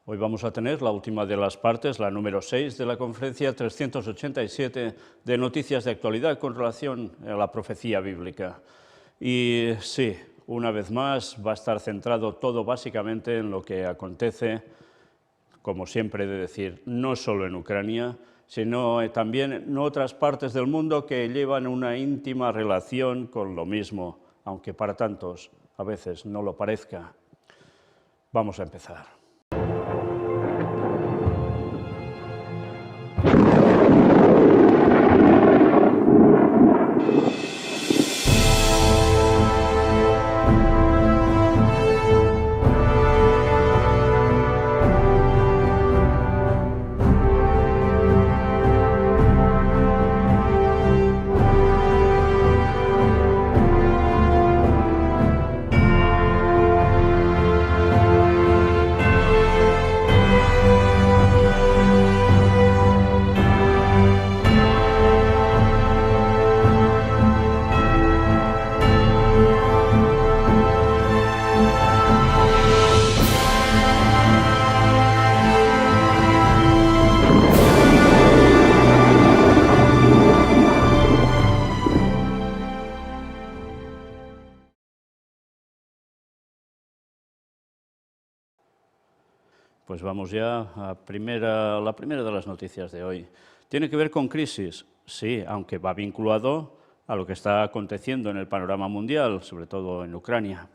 Hoy vamos a tener la última de las partes, la número 6 de la conferencia 387 de noticias de actualidad con relación a la profecía bíblica. Y sí, una vez más va a estar centrado todo básicamente en lo que acontece, como siempre he de decir, no solo en Ucrania, sino también en otras partes del mundo que llevan una íntima relación con lo mismo, aunque para tantos a veces no lo parezca. Vamos a empezar. Pues vamos ya a la primera de las noticias de hoy. ¿Tiene que ver con crisis? Sí, aunque va vinculado a lo que está aconteciendo en el panorama mundial, sobre todo en Ucrania.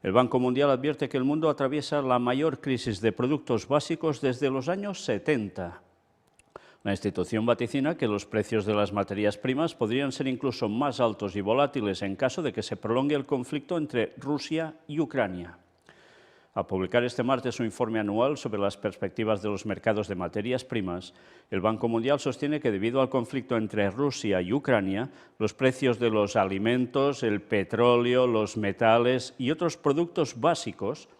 El Banco Mundial advierte que el mundo atraviesa la mayor crisis de productos básicos desde los años 70. La institución vaticina que los precios de las materias primas podrían ser incluso más altos y volátiles en caso de que se prolongue el conflicto entre Rusia y Ucrania. Al publicar este martes su informe anual sobre las perspectivas de los mercados de materias primas, el Banco Mundial sostiene que debido al conflicto entre Rusia y Ucrania, los precios de los alimentos, el petróleo, los metales y otros productos básicos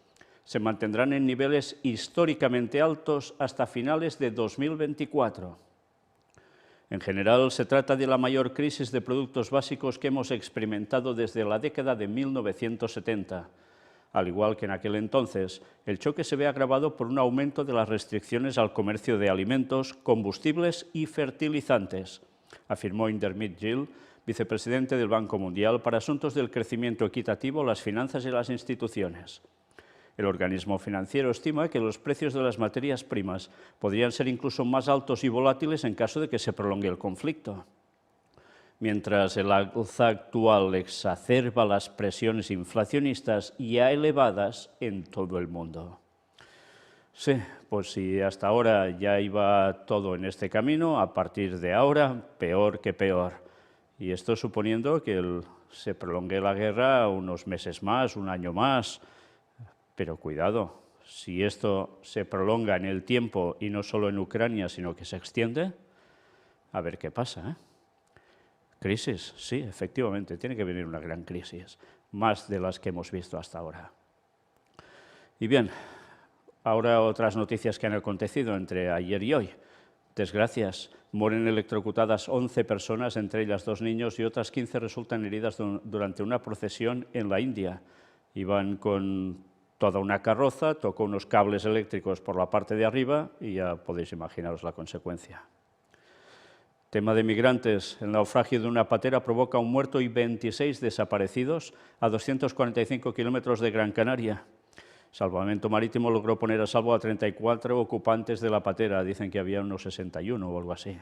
se mantendrán en niveles históricamente altos hasta finales de 2024. En general, se trata de la mayor crisis de productos básicos que hemos experimentado desde la década de 1970. Al igual que en aquel entonces, el choque se ve agravado por un aumento de las restricciones al comercio de alimentos, combustibles y fertilizantes, afirmó Indermit Gill, vicepresidente del Banco Mundial para asuntos del crecimiento equitativo, las finanzas y las instituciones. El organismo financiero estima que los precios de las materias primas podrían ser incluso más altos y volátiles en caso de que se prolongue el conflicto. Mientras el alza actual exacerba las presiones inflacionistas ya elevadas en todo el mundo. Sí, pues si hasta ahora ya iba todo en este camino, a partir de ahora, peor que peor. Y esto suponiendo que se prolongue la guerra unos meses más, un año más. Pero cuidado, si esto se prolonga en el tiempo y no solo en Ucrania, sino que se extiende, a ver qué pasa, ¿eh? Crisis, sí, efectivamente, tiene que venir una gran crisis, más de las que hemos visto hasta ahora. Y bien, ahora otras noticias que han acontecido entre ayer y hoy. Desgracias, mueren electrocutadas 11 personas, entre ellas 2 niños, y otras 15 resultan heridas durante una procesión en la India. Iban con toda una carroza, tocó unos cables eléctricos por la parte de arriba y ya podéis imaginaros la consecuencia. Tema de migrantes. El naufragio de una patera provoca un muerto y 26 desaparecidos a 245 kilómetros de Gran Canaria. Salvamento Marítimo logró poner a salvo a 34 ocupantes de la patera. Dicen que había unos 61 o algo así.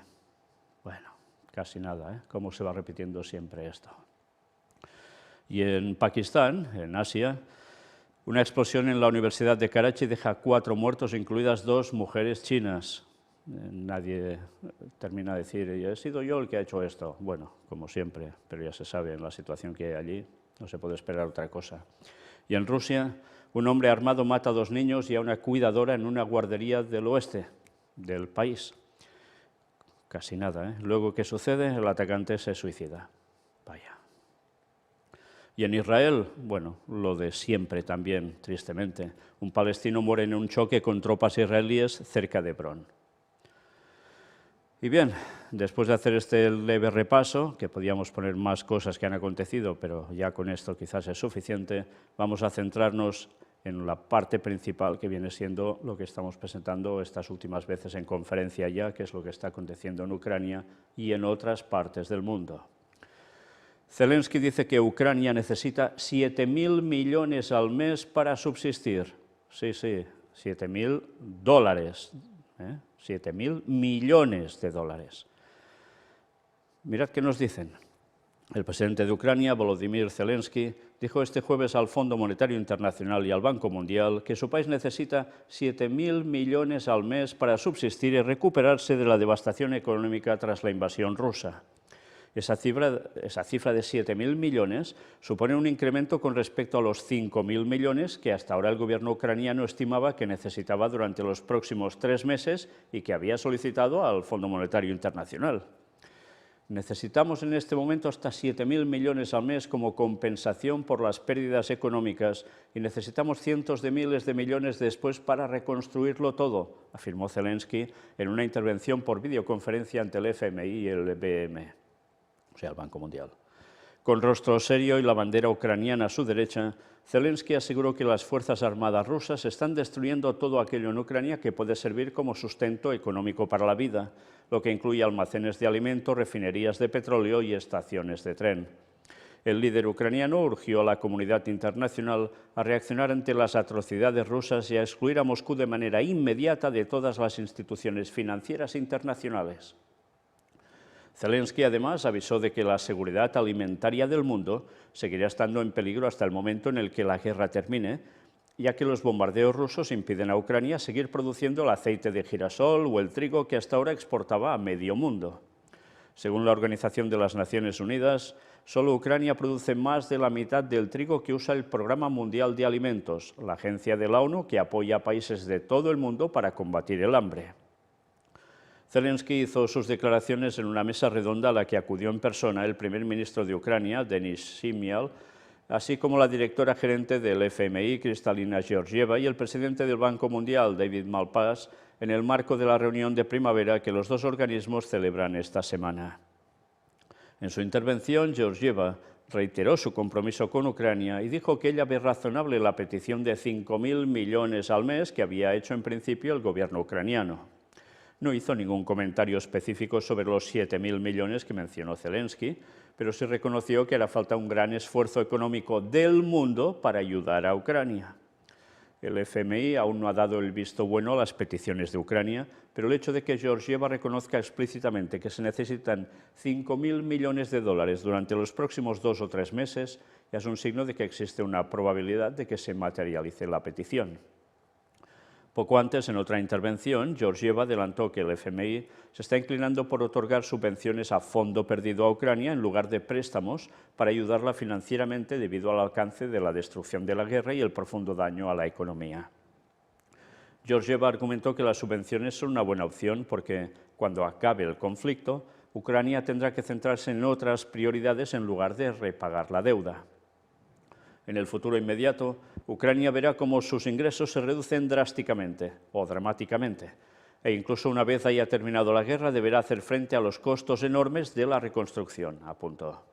Bueno, casi nada, ¿eh? Cómo se va repitiendo siempre esto. Y en Pakistán, en Asia, una explosión en la Universidad de Karachi deja 4 muertos, incluidas 2 mujeres chinas. Nadie termina de decir, he sido yo el que ha hecho esto. Bueno, como siempre, pero ya se sabe en la situación que hay allí, no se puede esperar otra cosa. Y en Rusia, un hombre armado mata a 2 niños y a una cuidadora en una guardería del oeste del país. Casi nada, ¿eh? Luego, ¿qué sucede? El atacante se suicida. Vaya. Y en Israel, bueno, lo de siempre también, tristemente. Un palestino muere en un choque con tropas israelíes cerca de Hebrón. Y bien, después de hacer este leve repaso, que podíamos poner más cosas que han acontecido, pero ya con esto quizás es suficiente, vamos a centrarnos en la parte principal que viene siendo lo que estamos presentando estas últimas veces en conferencia ya, que es lo que está aconteciendo en Ucrania y en otras partes del mundo. Zelensky dice que Ucrania necesita 7.000 millones al mes para subsistir. Sí, 7.000 dólares, 7.000 millones de dólares. Mirad qué nos dicen. El presidente de Ucrania, Volodymyr Zelensky, dijo este jueves al Fondo Monetario Internacional y al Banco Mundial que su país necesita 7.000 millones al mes para subsistir y recuperarse de la devastación económica tras la invasión rusa. Esa cifra de 7.000 millones supone un incremento con respecto a los 5.000 millones que hasta ahora el gobierno ucraniano estimaba que necesitaba durante los próximos 3 meses y que había solicitado al Fondo Monetario Internacional. Necesitamos en este momento hasta 7.000 millones al mes como compensación por las pérdidas económicas y necesitamos cientos de miles de millones después para reconstruirlo todo, afirmó Zelensky en una intervención por videoconferencia ante el FMI y el BM, o sea, el Banco Mundial. Con rostro serio y la bandera ucraniana a su derecha, Zelensky aseguró que las Fuerzas Armadas rusas están destruyendo todo aquello en Ucrania que puede servir como sustento económico para la vida, lo que incluye almacenes de alimentos, refinerías de petróleo y estaciones de tren. El líder ucraniano urgió a la comunidad internacional a reaccionar ante las atrocidades rusas y a excluir a Moscú de manera inmediata de todas las instituciones financieras internacionales. Zelensky, además, avisó de que la seguridad alimentaria del mundo seguirá estando en peligro hasta el momento en el que la guerra termine, ya que los bombardeos rusos impiden a Ucrania seguir produciendo el aceite de girasol o el trigo que hasta ahora exportaba a medio mundo. Según la Organización de las Naciones Unidas, solo Ucrania produce más de la mitad del trigo que usa el Programa Mundial de Alimentos, la agencia de la ONU que apoya a países de todo el mundo para combatir el hambre. Zelensky hizo sus declaraciones en una mesa redonda a la que acudió en persona el primer ministro de Ucrania, Denis Shmyhal, así como la directora gerente del FMI, Kristalina Georgieva, y el presidente del Banco Mundial, David Malpass, en el marco de la reunión de primavera que los dos organismos celebran esta semana. En su intervención, Georgieva reiteró su compromiso con Ucrania y dijo que ella ve razonable la petición de 5.000 millones al mes que había hecho en principio el gobierno ucraniano. No hizo ningún comentario específico sobre los 7.000 millones que mencionó Zelensky, pero sí reconoció que hará falta un gran esfuerzo económico del mundo para ayudar a Ucrania. El FMI aún no ha dado el visto bueno a las peticiones de Ucrania, pero el hecho de que Georgieva reconozca explícitamente que se necesitan 5.000 millones de dólares durante los próximos 2 o 3 meses ya es un signo de que existe una probabilidad de que se materialice la petición. Poco antes, en otra intervención, Georgieva adelantó que el FMI se está inclinando por otorgar subvenciones a fondo perdido a Ucrania en lugar de préstamos para ayudarla financieramente debido al alcance de la destrucción de la guerra y el profundo daño a la economía. Georgieva argumentó que las subvenciones son una buena opción porque, cuando acabe el conflicto, Ucrania tendrá que centrarse en otras prioridades en lugar de repagar la deuda. En el futuro inmediato, Ucrania verá cómo sus ingresos se reducen drásticamente o dramáticamente, e incluso una vez haya terminado la guerra deberá hacer frente a los costos enormes de la reconstrucción, apuntó.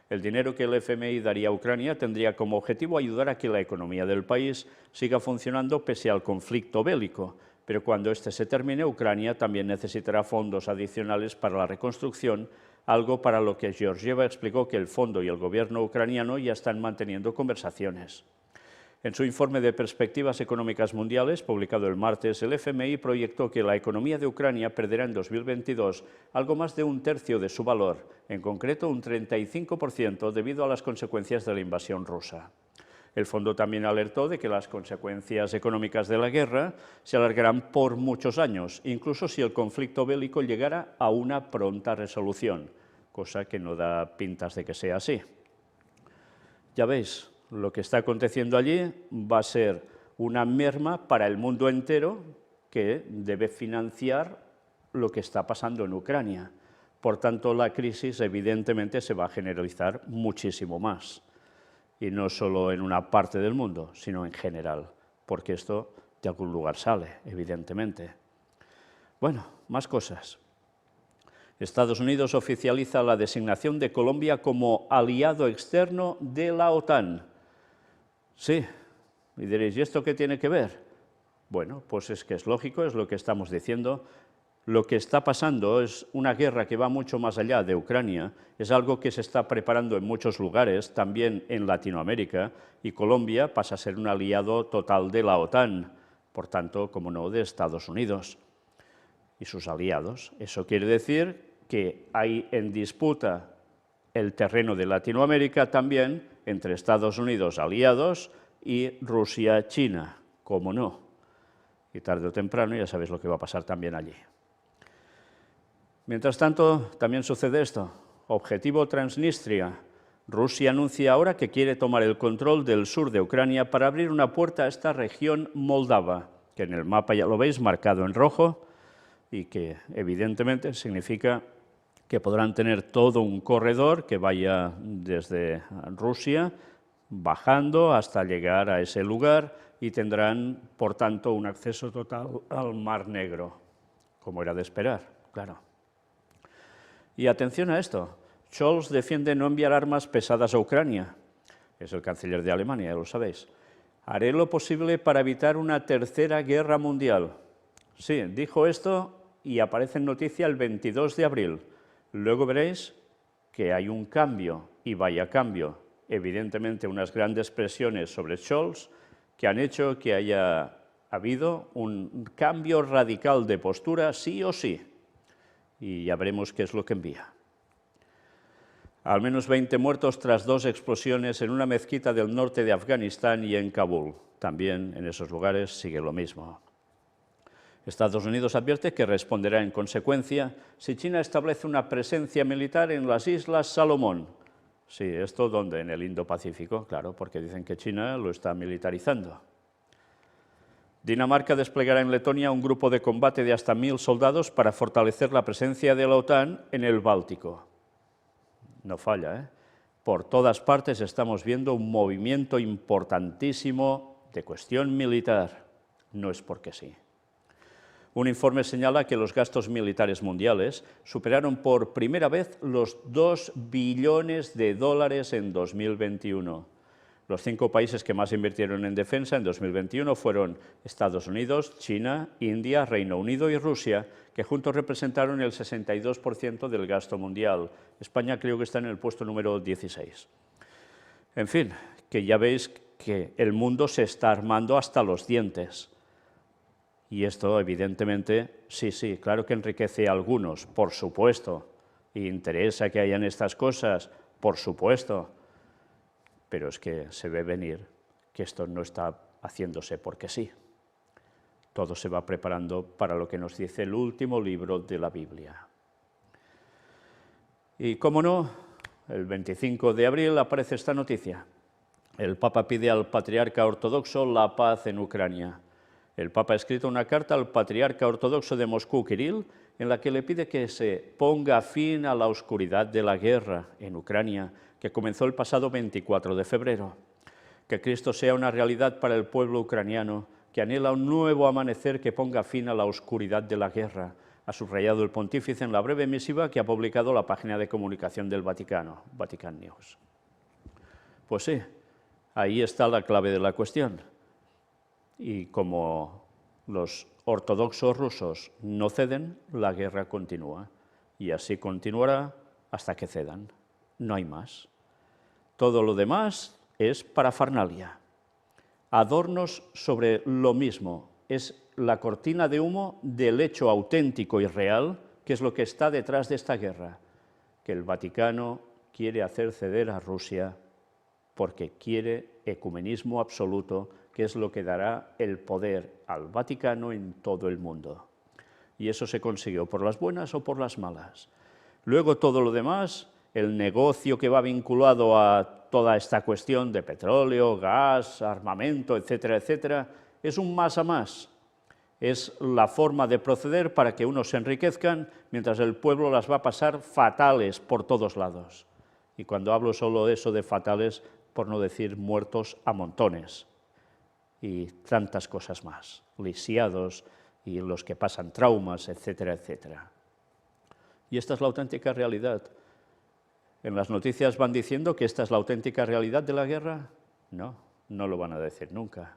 El dinero que el FMI daría a Ucrania tendría como objetivo ayudar a que la economía del país siga funcionando pese al conflicto bélico, pero cuando este se termine, Ucrania también necesitará fondos adicionales para la reconstrucción, algo para lo que Georgieva explicó que el fondo y el gobierno ucraniano ya están manteniendo conversaciones. En su informe de Perspectivas Económicas Mundiales, publicado el martes, el FMI proyectó que la economía de Ucrania perderá en 2022 algo más de 1/3 de su valor, en concreto un 35% debido a las consecuencias de la invasión rusa. El fondo también alertó de que las consecuencias económicas de la guerra se alargarán por muchos años, incluso si el conflicto bélico llegara a una pronta resolución, cosa que no da pintas de que sea así. Ya veis, lo que está aconteciendo allí va a ser una merma para el mundo entero que debe financiar lo que está pasando en Ucrania. Por tanto, la crisis evidentemente se va a generalizar muchísimo más. Y no solo en una parte del mundo, sino en general, porque esto de algún lugar sale, evidentemente. Bueno, más cosas. Estados Unidos oficializa la designación de Colombia como aliado externo de la OTAN. Sí, Y diréis, ¿y esto qué tiene que ver? Bueno, pues es que es lógico, es lo que estamos diciendo. Lo que está pasando es una guerra que va mucho más allá de Ucrania, es algo que se está preparando en muchos lugares, también en Latinoamérica, y Colombia pasa a ser un aliado total de la OTAN, por tanto, como no, de Estados Unidos y sus aliados. Eso quiere decir que hay en disputa el terreno de Latinoamérica también entre Estados Unidos aliados y Rusia-China, como no. Y tarde o temprano ya sabéis lo que va a pasar también allí. Mientras tanto, también sucede esto. Objetivo Transnistria. Rusia anuncia ahora que quiere tomar el control del sur de Ucrania para abrir una puerta a esta región moldava, que en el mapa ya lo veis marcado en rojo y que evidentemente significa que podrán tener todo un corredor que vaya desde Rusia, bajando hasta llegar a ese lugar y tendrán, por tanto, un acceso total al Mar Negro, como era de esperar, claro. Y atención a esto, Scholz defiende no enviar armas pesadas a Ucrania, es el canciller de Alemania, ya lo sabéis. Haré lo posible para evitar una tercera guerra mundial. Sí, dijo esto y aparece en noticia el 22 de abril. Luego veréis que hay un cambio, y vaya cambio. Evidentemente unas grandes presiones sobre Scholz que han hecho que haya habido un cambio radical de postura, sí o sí. Y ya veremos qué es lo que envía. Al menos 20 muertos tras 2 explosiones en una mezquita del norte de Afganistán y en Kabul. También en esos lugares sigue lo mismo. Estados Unidos advierte que responderá en consecuencia si China establece una presencia militar en las Islas Salomón. Sí, ¿esto dónde? En el Indo-Pacífico, claro, porque dicen que China lo está militarizando. Dinamarca desplegará en Letonia un grupo de combate de hasta 1000 soldados para fortalecer la presencia de la OTAN en el Báltico. No falla, ¿eh? Por todas partes estamos viendo un movimiento importantísimo de cuestión militar. No es porque sí. Un informe señala que los gastos militares mundiales superaron por primera vez los 2 billones de dólares en 2021. Los 5 países que más invirtieron en defensa en 2021 fueron Estados Unidos, China, India, Reino Unido y Rusia, que juntos representaron el 62% del gasto mundial. España creo que está en el puesto número 16. En fin, que ya veis que el mundo se está armando hasta los dientes. Y esto, evidentemente, sí, claro que enriquece a algunos, por supuesto. Y interesa que hayan estas cosas, por supuesto. Pero es que se ve venir que esto no está haciéndose porque sí. Todo se va preparando para lo que nos dice el último libro de la Biblia. Y cómo no, el 25 de abril aparece esta noticia. El Papa pide al patriarca ortodoxo la paz en Ucrania. El Papa ha escrito una carta al patriarca ortodoxo de Moscú, Kirill, en la que le pide que se ponga fin a la oscuridad de la guerra en Ucrania, que comenzó el pasado 24 de febrero. Que Cristo sea una realidad para el pueblo ucraniano, que anhela un nuevo amanecer que ponga fin a la oscuridad de la guerra, ha subrayado el pontífice en la breve misiva que ha publicado la página de comunicación del Vaticano, Vatican News. Pues sí, ahí está la clave de la cuestión. Y como los ortodoxos rusos no ceden, la guerra continúa. Y así continuará hasta que cedan. No hay más. Todo lo demás es parafernalia. Adornos sobre lo mismo. Es la cortina de humo del hecho auténtico y real, que es lo que está detrás de esta guerra. Que el Vaticano quiere hacer ceder a Rusia porque quiere ecumenismo absoluto, que es lo que dará el poder al Vaticano en todo el mundo. Y eso se consiguió por las buenas o por las malas. Luego todo lo demás, el negocio que va vinculado a toda esta cuestión de petróleo, gas, armamento, etcétera, etcétera, es un más a más. Es la forma de proceder para que unos se enriquezcan, mientras el pueblo las va a pasar fatales por todos lados. Y cuando hablo solo de eso de fatales, por no decir muertos a montones. Y tantas cosas más, lisiados y los que pasan traumas, etcétera, etcétera. Y esta es la auténtica realidad. ¿En las noticias van diciendo que esta es la auténtica realidad de la guerra? No, no lo van a decir nunca.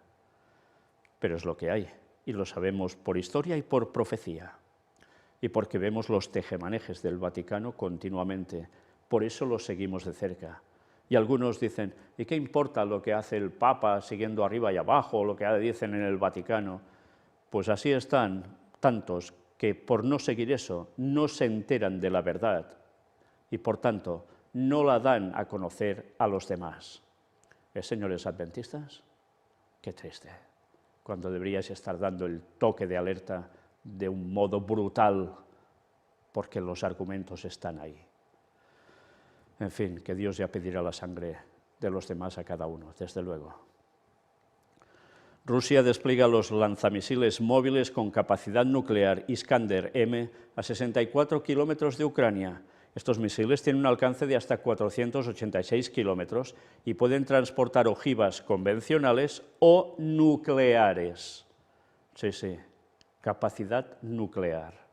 pero es lo que hay, y lo sabemos por historia y por profecía, y porque vemos los tejemanejes del Vaticano continuamente, por eso lo seguimos de cerca. Y algunos dicen, ¿y qué importa lo que hace el Papa siguiendo arriba y abajo, o lo que dicen en el Vaticano? Pues así están tantos que por no seguir eso no se enteran de la verdad y por tanto no la dan a conocer a los demás. Señores adventistas, qué triste, cuando deberíais estar dando el toque de alerta de un modo brutal porque los argumentos están ahí. En fin, que Dios ya pedirá la sangre de los demás a cada uno, desde luego. Rusia despliega los lanzamisiles móviles con capacidad nuclear Iskander-M a 64 kilómetros de Ucrania. Estos misiles tienen un alcance de hasta 486 kilómetros y pueden transportar ojivas convencionales o nucleares. Sí, sí, capacidad nuclear.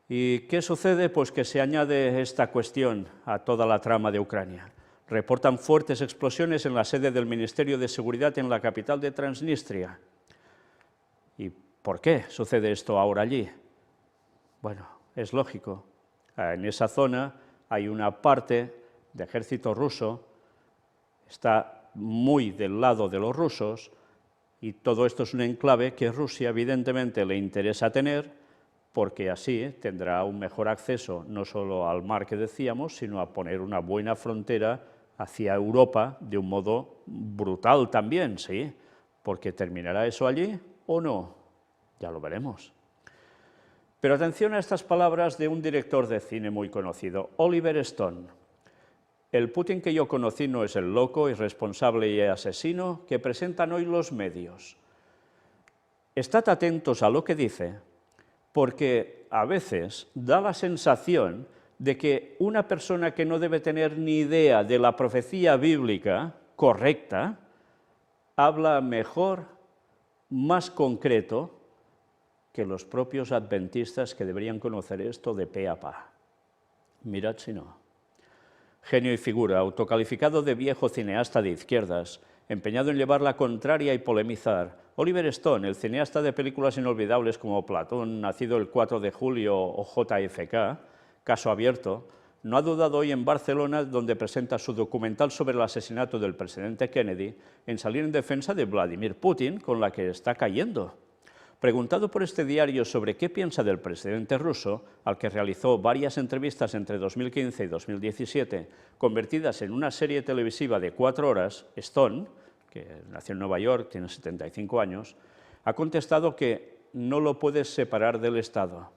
¿Y qué sucede? Pues que se añade esta cuestión a toda la trama de Ucrania. Reportan fuertes explosiones en la sede del Ministerio de Seguridad en la capital de Transnistria. ¿Y por qué sucede esto ahora allí? Bueno, es lógico. En esa zona hay una parte del ejército ruso, está muy del lado de los rusos, y todo esto es un enclave que Rusia evidentemente le interesa tener, porque así tendrá un mejor acceso no solo al mar que decíamos, sino a poner una buena frontera hacia Europa de un modo brutal también, ¿sí? Porque ¿terminará eso allí o no? Ya lo veremos. Pero atención a estas palabras de un director de cine muy conocido, Oliver Stone. El Putin que yo conocí no es el loco, irresponsable y asesino que presentan hoy los medios. Estad atentos a lo que dice, porque a veces da la sensación de que una persona que no debe tener ni idea de la profecía bíblica correcta, habla mejor, más concreto, que los propios adventistas que deberían conocer esto de pe a pa. Mirad si no. Genio y figura, autocalificado de viejo cineasta de izquierdas, empeñado en llevar la contraria y polemizar, Oliver Stone, el cineasta de películas inolvidables como Platón, nacido el 4 de julio, o JFK, Caso Abierto, no ha dudado hoy en Barcelona, donde presenta su documental sobre el asesinato del presidente Kennedy, en salir en defensa de Vladimir Putin, con la que está cayendo. Preguntado por este diario sobre qué piensa del presidente ruso, al que realizó varias entrevistas entre 2015 y 2017, convertidas en una serie televisiva de 4 horas, Stone, que nació en Nueva York, tiene 75 años, ha contestado que no lo puedes separar del Estado.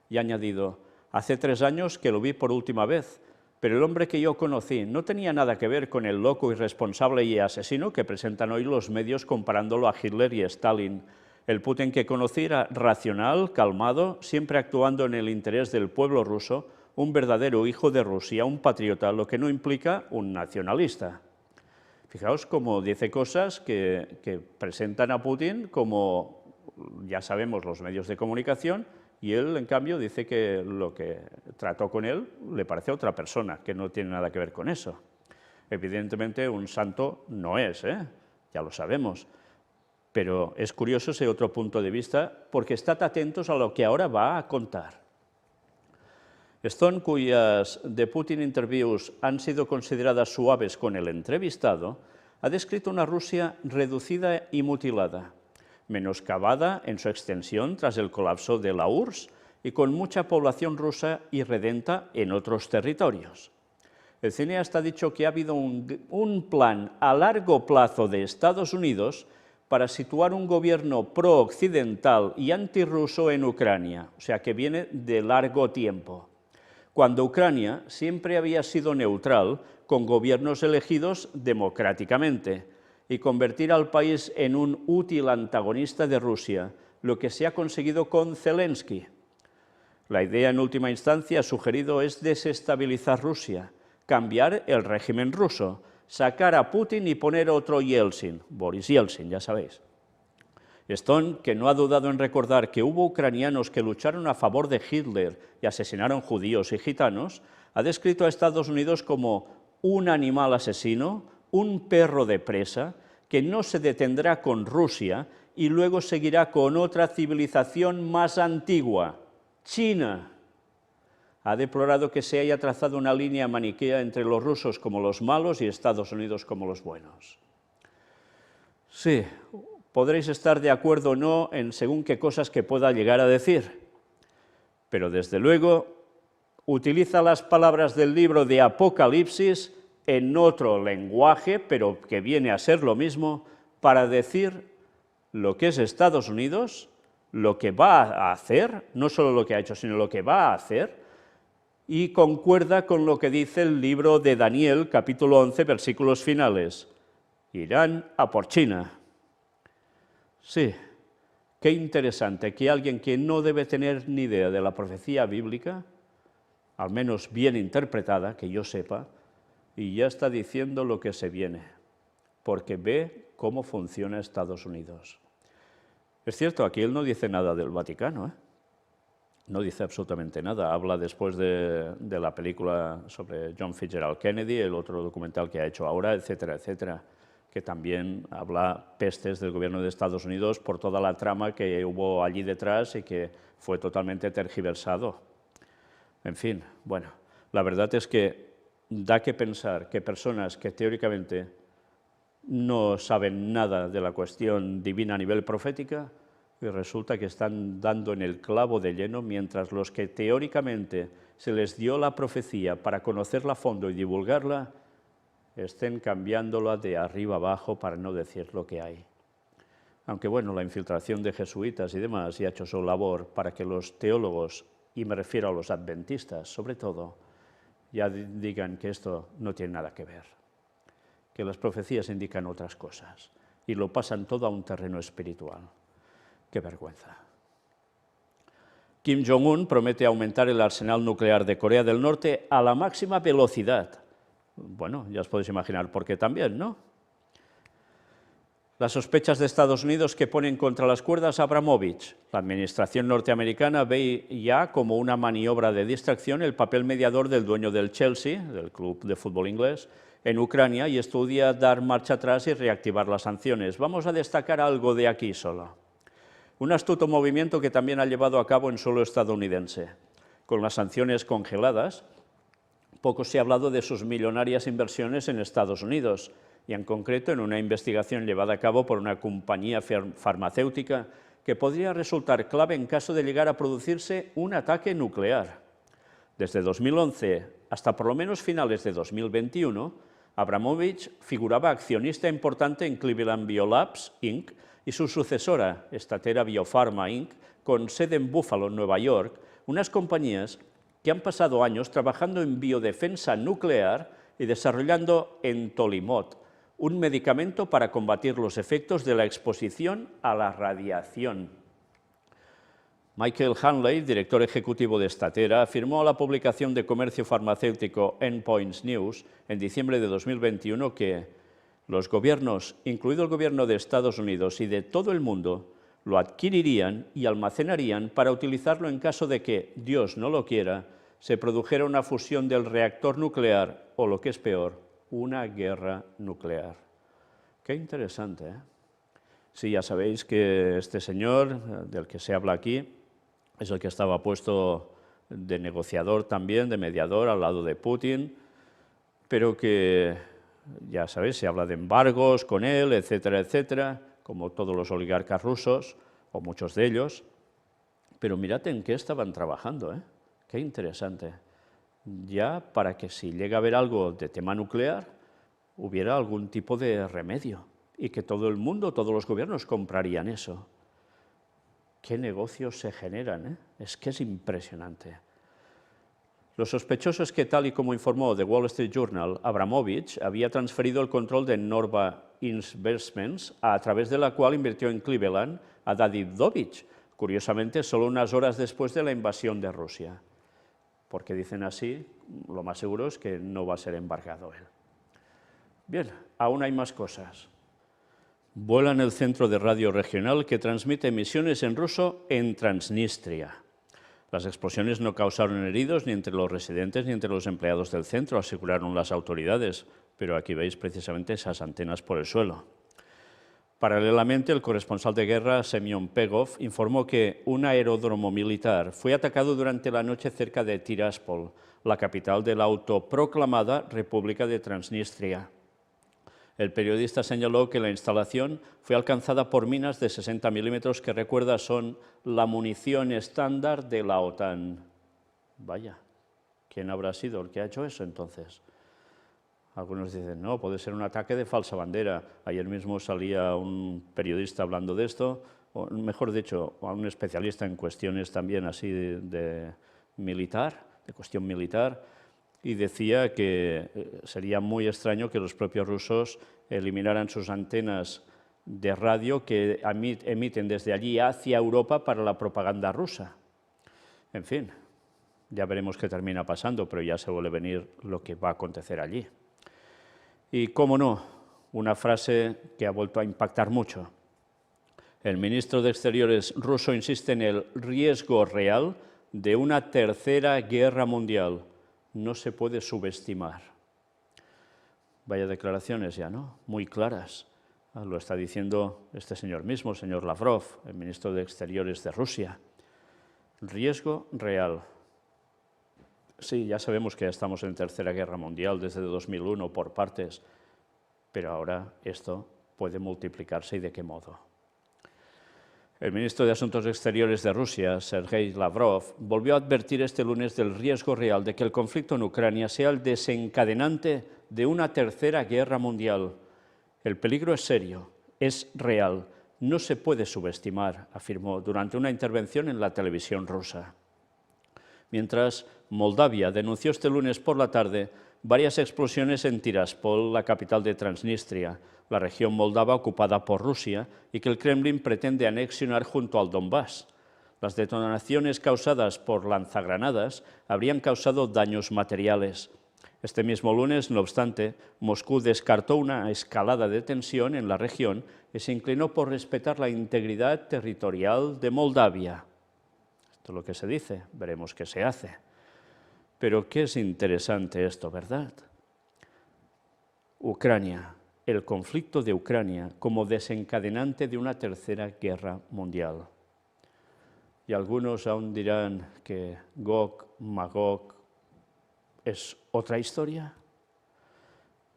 Y ha añadido, hace 3 años que lo vi por última vez, pero el hombre que yo conocí no tenía nada que ver con el loco, irresponsable y asesino que presentan hoy los medios comparándolo a Hitler y Stalin. El Putin que conocí era racional, calmado, siempre actuando en el interés del pueblo ruso, un verdadero hijo de Rusia, un patriota, lo que no implica un nacionalista. Fijaos cómo dice cosas que presentan a Putin como, ya sabemos, los medios de comunicación, y él, en cambio, dice que lo que trató con él le parece a otra persona, que no tiene nada que ver con eso. Evidentemente, un santo no es, ya lo sabemos. Pero es curioso ese otro punto de vista, porque estad atentos a lo que ahora va a contar. Stone, cuyas The Putin Interviews han sido consideradas suaves con el entrevistado, ha descrito una Rusia reducida y mutilada, menoscabada en su extensión tras el colapso de la URSS y con mucha población rusa irredenta en otros territorios. El cineasta ha dicho que ha habido un plan a largo plazo de Estados Unidos para situar un gobierno pro-occidental y antirruso en Ucrania, o sea que viene de largo tiempo, cuando Ucrania siempre había sido neutral con gobiernos elegidos democráticamente, y convertir al país en un útil antagonista de Rusia, lo que se ha conseguido con Zelensky. La idea en última instancia, sugerido, es desestabilizar Rusia, cambiar el régimen ruso, sacar a Putin y poner otro Yeltsin, Boris Yeltsin, ya sabéis. Stone, que no ha dudado en recordar que hubo ucranianos que lucharon a favor de Hitler y asesinaron judíos y gitanos, ha descrito a Estados Unidos como un animal asesino, un perro de presa, que no se detendrá con Rusia y luego seguirá con otra civilización más antigua, China. Ha deplorado que se haya trazado una línea maniquea entre los rusos como los malos y Estados Unidos como los buenos. Sí, podréis estar de acuerdo o no en según qué cosas que pueda llegar a decir, pero desde luego utiliza las palabras del libro de Apocalipsis en otro lenguaje, pero que viene a ser lo mismo, para decir lo que es Estados Unidos, lo que va a hacer, no solo lo que ha hecho, sino lo que va a hacer, y concuerda con lo que dice el libro de Daniel, capítulo 11, versículos finales. Irán a por China. Sí, qué interesante que alguien que no debe tener ni idea de la profecía bíblica, al menos bien interpretada, que yo sepa, y ya está diciendo lo que se viene, porque ve cómo funciona Estados Unidos. Es cierto, aquí él no dice nada del Vaticano, ¿eh? No dice absolutamente nada. Habla después de la película sobre John Fitzgerald Kennedy, el otro documental que ha hecho ahora, etcétera, etcétera, que también habla pestes del gobierno de Estados Unidos por toda la trama que hubo allí detrás y que fue totalmente tergiversado. En fin, bueno, la verdad es que da que pensar que personas que teóricamente no saben nada de la cuestión divina a nivel profética, y resulta que están dando en el clavo de lleno, mientras los que teóricamente se les dio la profecía para conocerla a fondo y divulgarla, estén cambiándola de arriba abajo para no decir lo que hay. Aunque bueno, la infiltración de jesuitas y demás ya ha hecho su labor para que los teólogos, y me refiero a los adventistas sobre todo, ya digan que esto no tiene nada que ver, que las profecías indican otras cosas y lo pasan todo a un terreno espiritual. ¡Qué vergüenza! Kim Jong-un promete aumentar el arsenal nuclear de Corea del Norte a la máxima velocidad. Bueno, ya os podéis imaginar por qué también, ¿no? Las sospechas de Estados Unidos que ponen contra las cuerdas a Abramovich. La administración norteamericana ve ya como una maniobra de distracción el papel mediador del dueño del Chelsea, del club de fútbol inglés, en Ucrania y estudia dar marcha atrás y reactivar las sanciones. Vamos a destacar algo de aquí solo. Un astuto movimiento que también ha llevado a cabo en suelo estadounidense. Con las sanciones congeladas, poco se ha hablado de sus millonarias inversiones en Estados Unidos, y en concreto en una investigación llevada a cabo por una compañía farmacéutica que podría resultar clave en caso de llegar a producirse un ataque nuclear. Desde 2011 hasta por lo menos finales de 2021, Abramovich figuraba accionista importante en Cleveland Biolabs, Inc., y su sucesora, Statera Biopharma, Inc., con sede en Buffalo, Nueva York, unas compañías que han pasado años trabajando en biodefensa nuclear y desarrollando Entolimod, un medicamento para combatir los efectos de la exposición a la radiación. Michael Hanley, director ejecutivo de Statera, afirmó a la publicación de comercio farmacéutico Endpoints News en diciembre de 2021 que los gobiernos, incluido el gobierno de Estados Unidos y de todo el mundo, lo adquirirían y almacenarían para utilizarlo en caso de que, Dios no lo quiera, se produjera una fusión del reactor nuclear o, lo que es peor, una guerra nuclear. Qué interesante, ¿eh? Sí, ya sabéis que este señor, del que se habla aquí, es el que estaba puesto de negociador también, de mediador al lado de Putin, pero que, ya sabéis, se habla de embargos con él, etcétera, etcétera, como todos los oligarcas rusos, o muchos de ellos. Pero mirad en qué estaban trabajando, ¿eh? Qué interesante. Ya para que si llega a haber algo de tema nuclear, hubiera algún tipo de remedio y que todo el mundo, todos los gobiernos comprarían eso. ¿Qué negocios se generan, eh? Es que es impresionante. Lo sospechoso es que, tal y como informó The Wall Street Journal, Abramovich había transferido el control de Norva Investments, a través de la cual invirtió en Cleveland a Davidovich, curiosamente solo unas horas después de la invasión de Rusia. Porque dicen así, lo más seguro es que no va a ser embargado él. Bien, aún hay más cosas. Vuelan el centro de radio regional que transmite emisiones en ruso en Transnistria. Las explosiones no causaron heridos ni entre los residentes ni entre los empleados del centro, aseguraron las autoridades, pero aquí veis precisamente esas antenas por el suelo. Paralelamente, el corresponsal de guerra, Semyon Pegov, informó que un aeródromo militar fue atacado durante la noche cerca de Tiraspol, la capital de la autoproclamada República de Transnistria. El periodista señaló que la instalación fue alcanzada por minas de 60 milímetros que, recuerda, son la munición estándar de la OTAN. Vaya, ¿quién habrá sido el que ha hecho eso entonces? Algunos dicen, no, puede ser un ataque de falsa bandera. Ayer mismo salía un periodista hablando de esto, o mejor dicho, un especialista en cuestiones también así de cuestión militar, y decía que sería muy extraño que los propios rusos eliminaran sus antenas de radio que emiten desde allí hacia Europa para la propaganda rusa. En fin, ya veremos qué termina pasando, pero ya se vuelve a venir lo que va a acontecer allí. Y, cómo no, una frase que ha vuelto a impactar mucho. El ministro de Exteriores ruso insiste en el riesgo real de una tercera guerra mundial. No se puede subestimar. Vaya declaraciones ya, ¿no? Muy claras. Lo está diciendo este señor mismo, el señor Lavrov, el ministro de Exteriores de Rusia. Riesgo real. Sí, ya sabemos que ya estamos en Tercera Guerra Mundial desde 2001 por partes, pero ahora esto puede multiplicarse, ¿y de qué modo? El ministro de Asuntos Exteriores de Rusia, Sergei Lavrov, volvió a advertir este lunes del riesgo real de que el conflicto en Ucrania sea el desencadenante de una tercera guerra mundial. El peligro es serio, es real, no se puede subestimar, afirmó durante una intervención en la televisión rusa. Mientras, Moldavia denunció este lunes por la tarde varias explosiones en Tiraspol, la capital de Transnistria, la región moldava ocupada por Rusia y que el Kremlin pretende anexionar junto al Donbass. Las detonaciones causadas por lanzagranadas habrían causado daños materiales. Este mismo lunes, no obstante, Moscú descartó una escalada de tensión en la región y se inclinó por respetar la integridad territorial de Moldavia. Esto es lo que se dice, veremos qué se hace. Pero qué es interesante esto, ¿verdad? Ucrania, el conflicto de Ucrania como desencadenante de una tercera guerra mundial. Y algunos aún dirán que Gog, Magog es otra historia.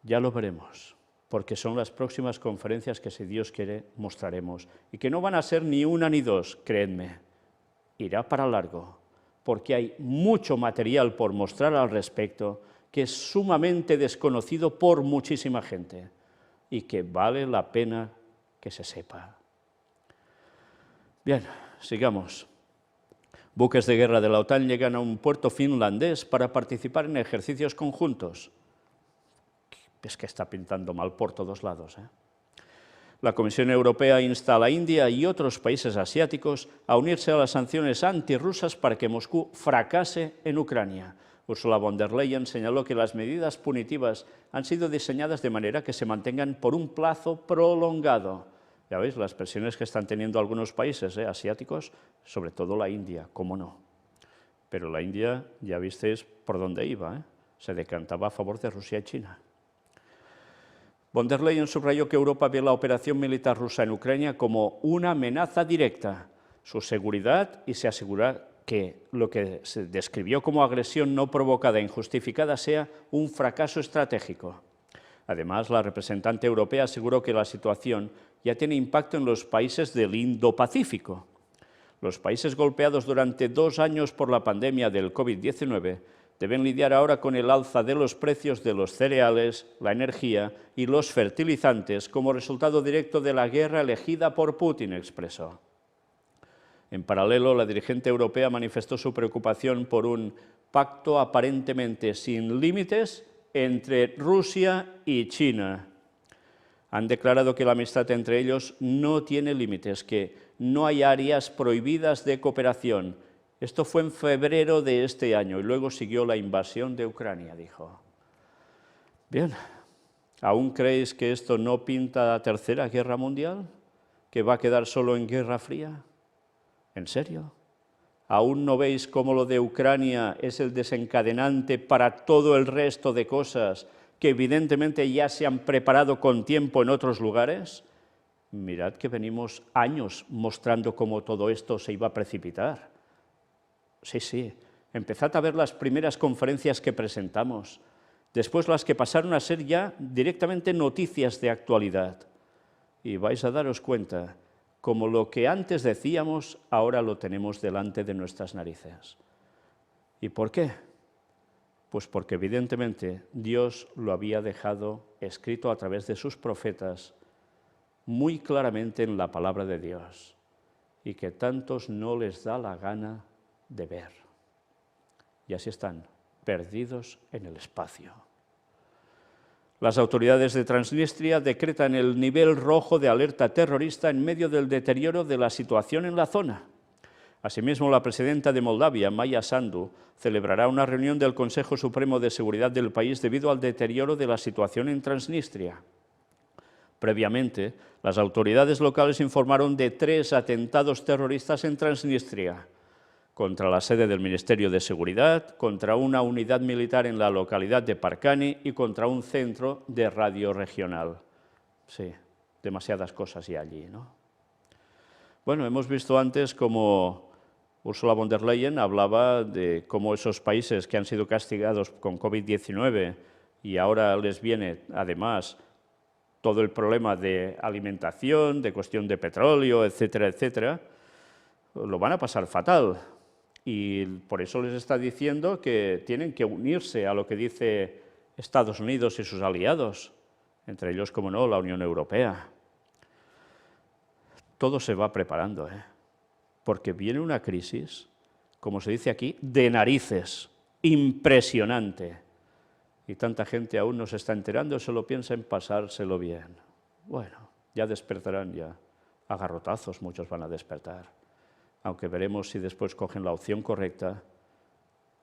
Ya lo veremos, porque son las próximas conferencias que, si Dios quiere, mostraremos. Y que no van a ser ni una ni dos, creedme. Irá para largo, porque hay mucho material por mostrar al respecto que es sumamente desconocido por muchísima gente y que vale la pena que se sepa. Bien, sigamos. Buques de guerra de la OTAN llegan a un puerto finlandés para participar en ejercicios conjuntos. Es que está pintando mal por todos lados, ¿eh? La Comisión Europea insta a la India y otros países asiáticos a unirse a las sanciones antirrusas para que Moscú fracase en Ucrania. Ursula von der Leyen señaló que las medidas punitivas han sido diseñadas de manera que se mantengan por un plazo prolongado. Ya veis las presiones que están teniendo algunos países asiáticos, sobre todo la India, cómo no. Pero la India, ya visteis por dónde iba, se decantaba a favor de Rusia y China. Von der Leyen subrayó que Europa ve la operación militar rusa en Ucrania como una amenaza directa, su seguridad, y se asegura que lo que se describió como agresión no provocada e injustificada sea un fracaso estratégico. Además, la representante europea aseguró que la situación ya tiene impacto en los países del Indo-Pacífico. Los países golpeados durante 2 años por la pandemia del COVID-19 deben lidiar ahora con el alza de los precios de los cereales, la energía y los fertilizantes como resultado directo de la guerra elegida por Putin, expresó. En paralelo, la dirigente europea manifestó su preocupación por un pacto aparentemente sin límites entre Rusia y China. Han declarado que la amistad entre ellos no tiene límites, que no hay áreas prohibidas de cooperación. Esto fue en febrero de este año y luego siguió la invasión de Ucrania, dijo. Bien, ¿aún creéis que esto no pinta a tercera guerra mundial? ¿Que va a quedar solo en guerra fría? ¿En serio? ¿Aún no veis cómo lo de Ucrania es el desencadenante para todo el resto de cosas que evidentemente ya se han preparado con tiempo en otros lugares? Mirad que venimos años mostrando cómo todo esto se iba a precipitar. Sí, sí, empezad a ver las primeras conferencias que presentamos, después las que pasaron a ser ya directamente noticias de actualidad. Y vais a daros cuenta, como lo que antes decíamos, ahora lo tenemos delante de nuestras narices. ¿Y por qué? Pues porque evidentemente Dios lo había dejado escrito a través de sus profetas muy claramente en la palabra de Dios, y que tantos no les da la gana de ver. Y así están, perdidos en el espacio. Las autoridades de Transnistria decretan el nivel rojo de alerta terrorista en medio del deterioro de la situación en la zona. Asimismo, la presidenta de Moldavia, Maia Sandu, celebrará una reunión del Consejo Supremo de Seguridad del país debido al deterioro de la situación en Transnistria. Previamente, las autoridades locales informaron de 3 atentados terroristas en Transnistria, contra la sede del Ministerio de Seguridad, contra una unidad militar en la localidad de Parcani y contra un centro de radio regional. Sí, demasiadas cosas ya allí, ¿no? Bueno, hemos visto antes cómo Ursula von der Leyen hablaba de cómo esos países que han sido castigados con COVID-19 y ahora les viene, además, todo el problema de alimentación, de cuestión de petróleo, etcétera, etcétera, lo van a pasar fatal. Y por eso les está diciendo que tienen que unirse a lo que dice Estados Unidos y sus aliados, entre ellos, como no, la Unión Europea. Todo se va preparando, porque viene una crisis, como se dice aquí, de narices, impresionante. Y tanta gente aún no se está enterando, solo piensa en pasárselo bien. Bueno, ya despertarán ya, a garrotazos muchos van a despertar, aunque veremos si después cogen la opción correcta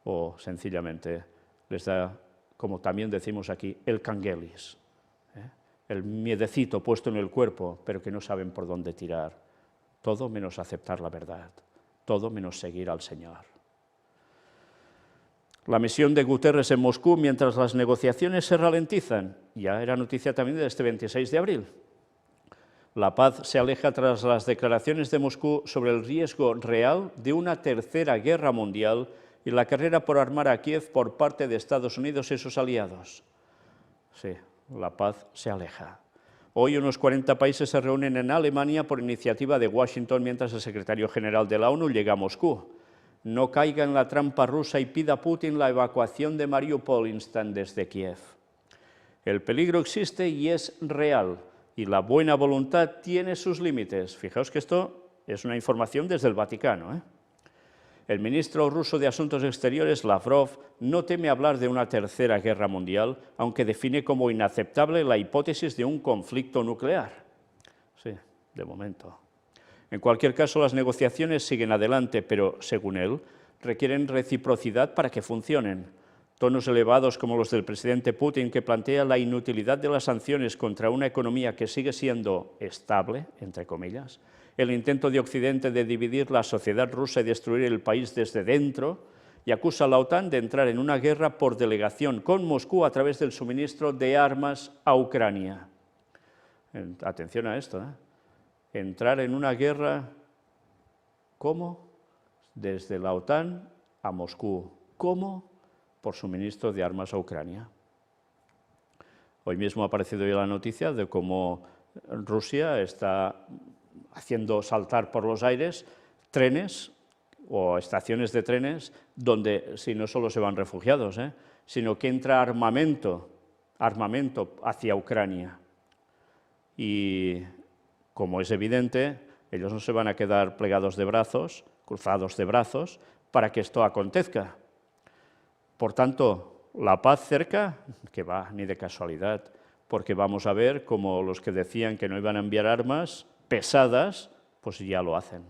o sencillamente les da, como también decimos aquí, el canguelis, el miedecito puesto en el cuerpo, pero que no saben por dónde tirar. Todo menos aceptar la verdad, todo menos seguir al Señor. La misión de Guterres en Moscú mientras las negociaciones se ralentizan, ya era noticia también de este 26 de abril. La paz se aleja tras las declaraciones de Moscú sobre el riesgo real de una tercera guerra mundial y la carrera por armar a Kiev por parte de Estados Unidos y sus aliados. Sí, la paz se aleja. Hoy unos 40 países se reúnen en Alemania por iniciativa de Washington mientras el secretario general de la ONU llega a Moscú. No caiga en la trampa rusa y pida a Putin la evacuación de Mariupol, instan desde Kiev. El peligro existe y es real, y la buena voluntad tiene sus límites. Fijaos que esto es una información desde el Vaticano, El ministro ruso de Asuntos Exteriores, Lavrov, no teme hablar de una tercera guerra mundial, aunque define como inaceptable la hipótesis de un conflicto nuclear. Sí, de momento. En cualquier caso, las negociaciones siguen adelante, pero, según él, requieren reciprocidad para que funcionen. Tonos elevados como los del presidente Putin, que plantea la inutilidad de las sanciones contra una economía que sigue siendo estable, entre comillas, el intento de Occidente de dividir la sociedad rusa y destruir el país desde dentro, y acusa a la OTAN de entrar en una guerra por delegación con Moscú a través del suministro de armas a Ucrania. Atención a esto, Entrar en una guerra, ¿cómo? Desde la OTAN a Moscú. ¿Cómo? Por suministro de armas a Ucrania. Hoy mismo ha aparecido ya la noticia de cómo Rusia está haciendo saltar por los aires trenes o estaciones de trenes donde si no solo se van refugiados, sino que entra armamento hacia Ucrania. Y como es evidente, ellos no se van a quedar plegados de brazos, cruzados de brazos, para que esto acontezca. Por tanto, la paz cerca, que va, ni de casualidad, porque vamos a ver cómo los que decían que no iban a enviar armas pesadas, pues ya lo hacen.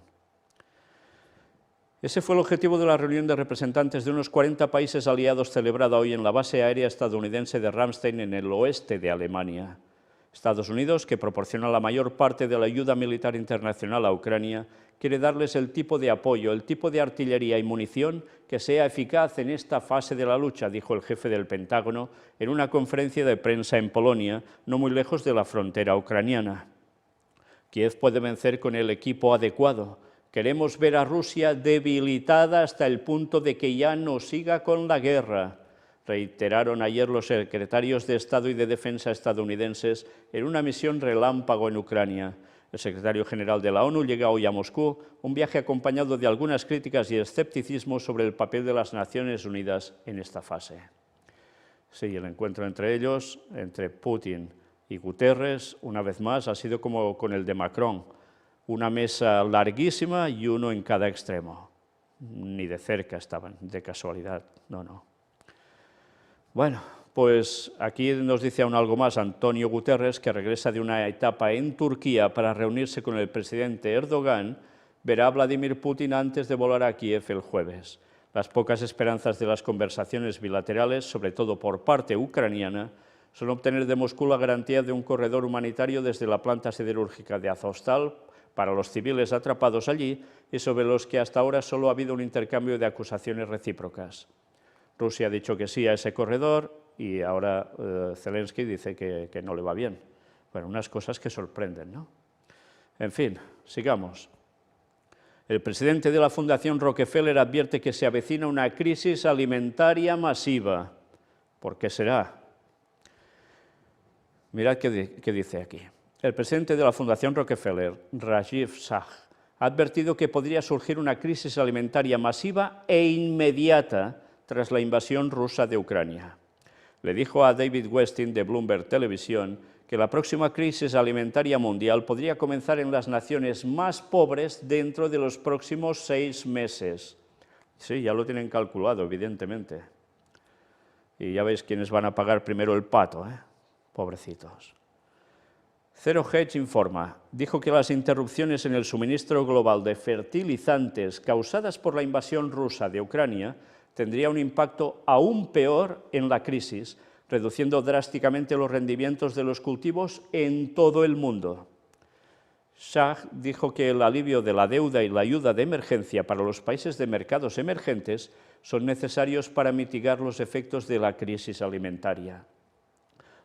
Ese fue el objetivo de la reunión de representantes de unos 40 países aliados celebrada hoy en la base aérea estadounidense de Ramstein, en el oeste de Alemania. Estados Unidos, que proporciona la mayor parte de la ayuda militar internacional a Ucrania, quiere darles el tipo de apoyo, el tipo de artillería y munición que sea eficaz en esta fase de la lucha, dijo el jefe del Pentágono en una conferencia de prensa en Polonia, no muy lejos de la frontera ucraniana. Kiev puede vencer con el equipo adecuado. Queremos ver a Rusia debilitada hasta el punto de que ya no siga con la guerra, reiteraron ayer los secretarios de Estado y de Defensa estadounidenses en una misión relámpago en Ucrania. El secretario general de la ONU llega hoy a Moscú, un viaje acompañado de algunas críticas y escepticismo sobre el papel de las Naciones Unidas en esta fase. Sí, el encuentro entre ellos, entre Putin y Guterres, una vez más, ha sido como con el de Macron, una mesa larguísima y uno en cada extremo. Ni de cerca estaban, de casualidad, no. Bueno, pues aquí nos dice aún algo más Antonio Guterres, que regresa de una etapa en Turquía para reunirse con el presidente Erdogan, verá a Vladimir Putin antes de volar a Kiev el jueves. Las pocas esperanzas de las conversaciones bilaterales, sobre todo por parte ucraniana, son obtener de Moscú la garantía de un corredor humanitario desde la planta siderúrgica de Azovstal para los civiles atrapados allí y sobre los que hasta ahora solo ha habido un intercambio de acusaciones recíprocas. Rusia ha dicho que sí a ese corredor y ahora Zelensky dice que no le va bien. Bueno, unas cosas que sorprenden, ¿no? En fin, sigamos. El presidente de la Fundación Rockefeller advierte que se avecina una crisis alimentaria masiva. ¿Por qué será? Mirad qué dice aquí. El presidente de la Fundación Rockefeller, Rajiv Shah, ha advertido que podría surgir una crisis alimentaria masiva e inmediata tras la invasión rusa de Ucrania. Le dijo a David Westin de Bloomberg Televisión que la próxima crisis alimentaria mundial podría comenzar en las naciones más pobres dentro de los próximos 6 meses. Sí, ya lo tienen calculado, evidentemente. Y ya veis quiénes van a pagar primero el pato, ¿eh? Pobrecitos. Zero Hedge informa, dijo que las interrupciones en el suministro global de fertilizantes causadas por la invasión rusa de Ucrania tendría un impacto aún peor en la crisis, reduciendo drásticamente los rendimientos de los cultivos en todo el mundo. Shah dijo que el alivio de la deuda y la ayuda de emergencia para los países de mercados emergentes son necesarios para mitigar los efectos de la crisis alimentaria.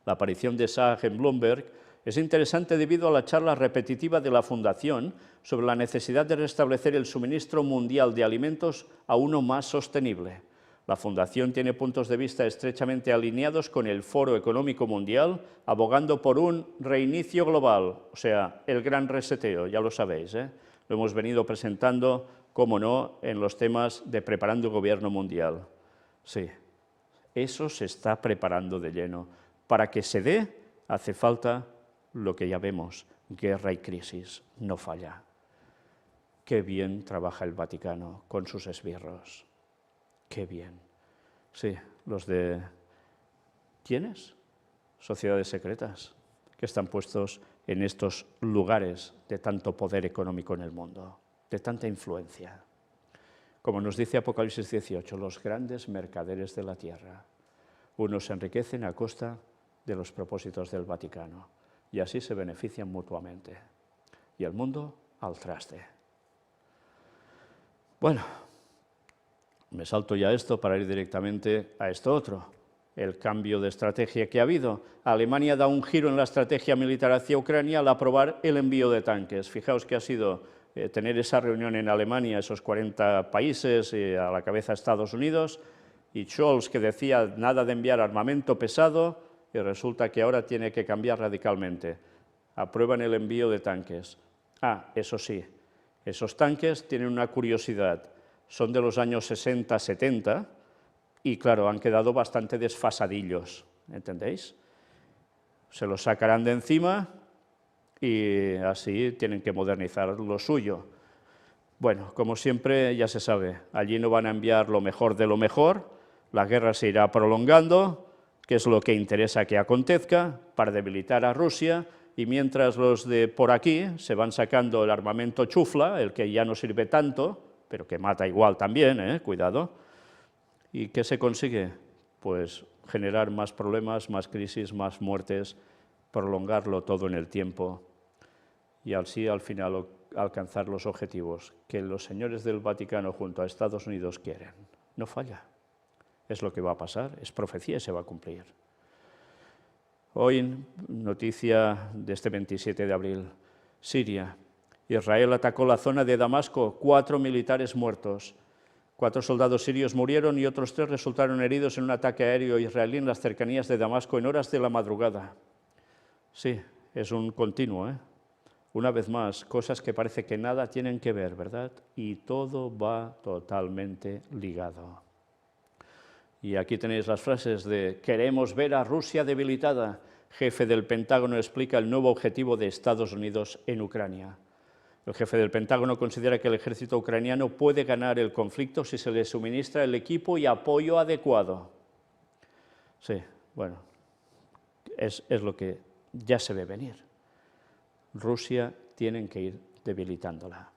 La aparición de Shah en Bloomberg es interesante debido a la charla repetitiva de la Fundación sobre la necesidad de restablecer el suministro mundial de alimentos a uno más sostenible. La Fundación tiene puntos de vista estrechamente alineados con el Foro Económico Mundial, abogando por un reinicio global, o sea, el gran reseteo, ya lo sabéis, ¿eh? Lo hemos venido presentando, cómo no, en los temas de Preparando el Gobierno Mundial. Sí, eso se está preparando de lleno. Para que se dé, hace falta lo que ya vemos, guerra y crisis, no falla. Qué bien trabaja el Vaticano con sus esbirros. Qué bien. Sí, los de... ¿Quiénes? Sociedades secretas, que están puestos en estos lugares de tanto poder económico en el mundo, de tanta influencia. Como nos dice Apocalipsis 18, los grandes mercaderes de la tierra. Unos se enriquecen a costa de los propósitos del Vaticano y así se benefician mutuamente. Y el mundo al traste. Bueno, me salto ya esto para ir directamente a esto otro, el cambio de estrategia que ha habido. Alemania da un giro en la estrategia militar hacia Ucrania al aprobar el envío de tanques. Fijaos que ha sido tener esa reunión en Alemania, esos 40 países, a la cabeza Estados Unidos, y Scholz, que decía nada de enviar armamento pesado, y resulta que ahora tiene que cambiar radicalmente. Aprueban el envío de tanques. Eso sí, esos tanques tienen una curiosidad. Son de los años 60-70 y, claro, han quedado bastante desfasadillos, ¿entendéis? Se los sacarán de encima y así tienen que modernizar lo suyo. Bueno, como siempre, ya se sabe, allí no van a enviar lo mejor de lo mejor, la guerra se irá prolongando, que es lo que interesa que acontezca, para debilitar a Rusia, y mientras los de por aquí se van sacando el armamento chufla, el que ya no sirve tanto, pero que mata igual también, cuidado. ¿Y qué se consigue? Pues generar más problemas, más crisis, más muertes, prolongarlo todo en el tiempo y así al final alcanzar los objetivos que los señores del Vaticano junto a Estados Unidos quieren. No falla. Es lo que va a pasar, es profecía y se va a cumplir. Hoy, noticia de este 27 de abril, Siria. Israel atacó la zona de Damasco, 4 militares muertos. 4 soldados sirios murieron y otros 3 resultaron heridos en un ataque aéreo israelí en las cercanías de Damasco en horas de la madrugada. Sí, es un continuo, ¿eh? Una vez más, cosas que parece que nada tienen que ver, ¿verdad? Y todo va totalmente ligado. Y aquí tenéis las frases de «Queremos ver a Rusia debilitada». Jefe del Pentágono explica el nuevo objetivo de Estados Unidos en Ucrania. El jefe del Pentágono considera que el ejército ucraniano puede ganar el conflicto si se le suministra el equipo y apoyo adecuado. Sí, bueno, es lo que ya se ve venir. Rusia tienen que ir debilitándola.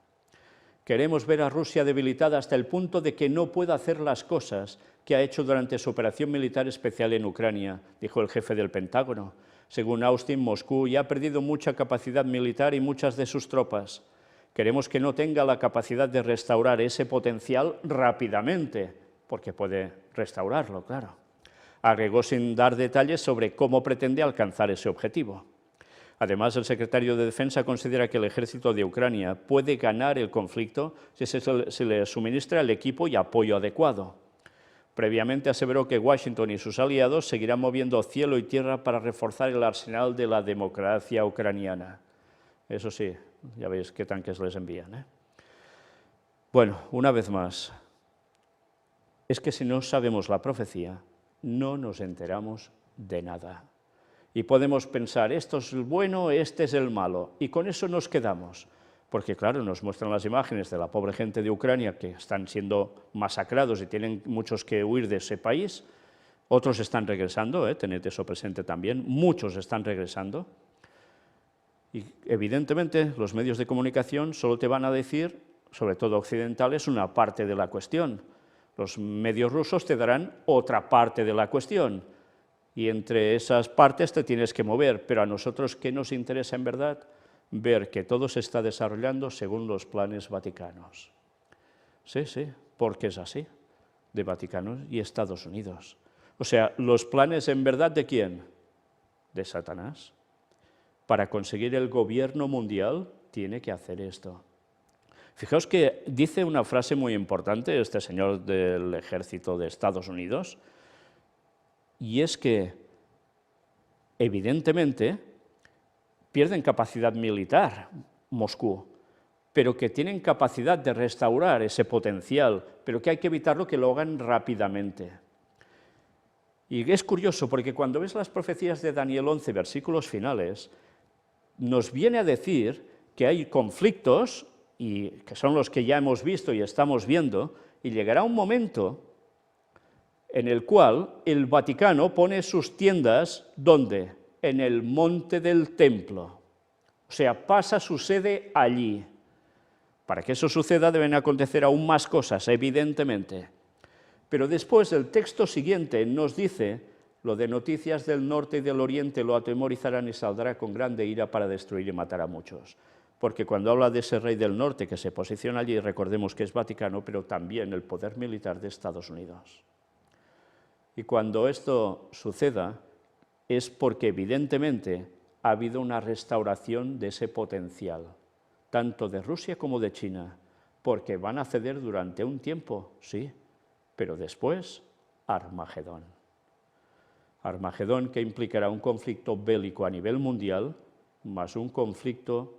Queremos ver a Rusia debilitada hasta el punto de que no pueda hacer las cosas que ha hecho durante su operación militar especial en Ucrania, dijo el jefe del Pentágono. Según Austin, Moscú ya ha perdido mucha capacidad militar y muchas de sus tropas. Queremos que no tenga la capacidad de restaurar ese potencial rápidamente, porque puede restaurarlo, claro. Agregó sin dar detalles sobre cómo pretende alcanzar ese objetivo. Además, el secretario de Defensa considera que el ejército de Ucrania puede ganar el conflicto si se le suministra el equipo y apoyo adecuado. Previamente aseveró que Washington y sus aliados seguirán moviendo cielo y tierra para reforzar el arsenal de la democracia ucraniana. Eso sí, ya veis qué tanques les envían, ¿eh? Bueno, una vez más, es que si no sabemos la profecía, no nos enteramos de nada. Y podemos pensar, esto es el bueno, este es el malo, y con eso nos quedamos. Porque claro, nos muestran las imágenes de la pobre gente de Ucrania que están siendo masacrados y tienen muchos que huir de ese país. Otros están regresando, tened eso presente también, muchos están regresando. Y evidentemente los medios de comunicación solo te van a decir, sobre todo occidentales, una parte de la cuestión. Los medios rusos te darán otra parte de la cuestión. Y entre esas partes te tienes que mover. Pero a nosotros, ¿qué nos interesa en verdad? Ver que todo se está desarrollando según los planes vaticanos. Sí, sí, porque es así, de Vaticano y Estados Unidos. O sea, los planes en verdad ¿de quién? De Satanás. Para conseguir el gobierno mundial tiene que hacer esto. Fijaos que dice una frase muy importante este señor del ejército de Estados Unidos, y es que, evidentemente, pierden capacidad militar, Moscú, pero que tienen capacidad de restaurar ese potencial, pero que hay que evitarlo que lo hagan rápidamente. Y es curioso, porque cuando ves las profecías de Daniel 11, versículos finales, nos viene a decir que hay conflictos, y que son los que ya hemos visto y estamos viendo, y llegará un momento en el cual el Vaticano pone sus tiendas, ¿dónde? En el monte del templo. O sea, pasa su sede allí. Para que eso suceda deben acontecer aún más cosas, evidentemente. Pero después el texto siguiente nos dice: lo de noticias del norte y del oriente lo atemorizarán y saldrá con grande ira para destruir y matar a muchos. Porque cuando habla de ese rey del norte que se posiciona allí, recordemos que es Vaticano, pero también el poder militar de Estados Unidos. Y cuando esto suceda, es porque evidentemente ha habido una restauración de ese potencial, tanto de Rusia como de China, porque van a ceder durante un tiempo, sí, pero después Armagedón. Armagedón, que implicará un conflicto bélico a nivel mundial, más un conflicto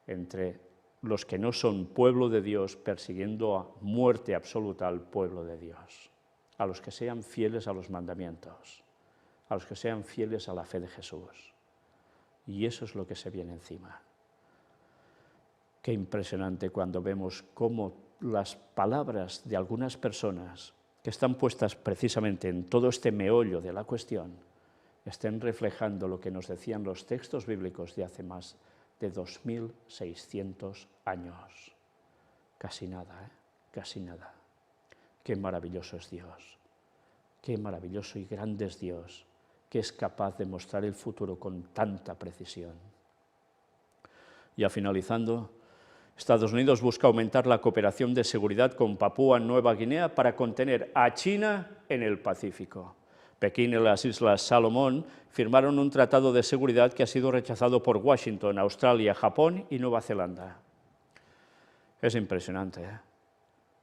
entre los que no son pueblo de Dios, persiguiendo a muerte absoluta al pueblo de Dios, a los que sean fieles a los mandamientos, a los que sean fieles a la fe de Jesús. Y eso es lo que se viene encima. Qué impresionante cuando vemos cómo las palabras de algunas personas que están puestas precisamente en todo este meollo de la cuestión estén reflejando lo que nos decían los textos bíblicos de hace más de 2600 años. Casi nada, casi nada. Qué maravilloso es Dios, qué maravilloso y grande es Dios, que es capaz de mostrar el futuro con tanta precisión. Ya finalizando, Estados Unidos busca aumentar la cooperación de seguridad con Papúa Nueva Guinea para contener a China en el Pacífico. Pekín y las Islas Salomón firmaron un tratado de seguridad que ha sido rechazado por Washington, Australia, Japón y Nueva Zelanda. Es impresionante, ¿eh?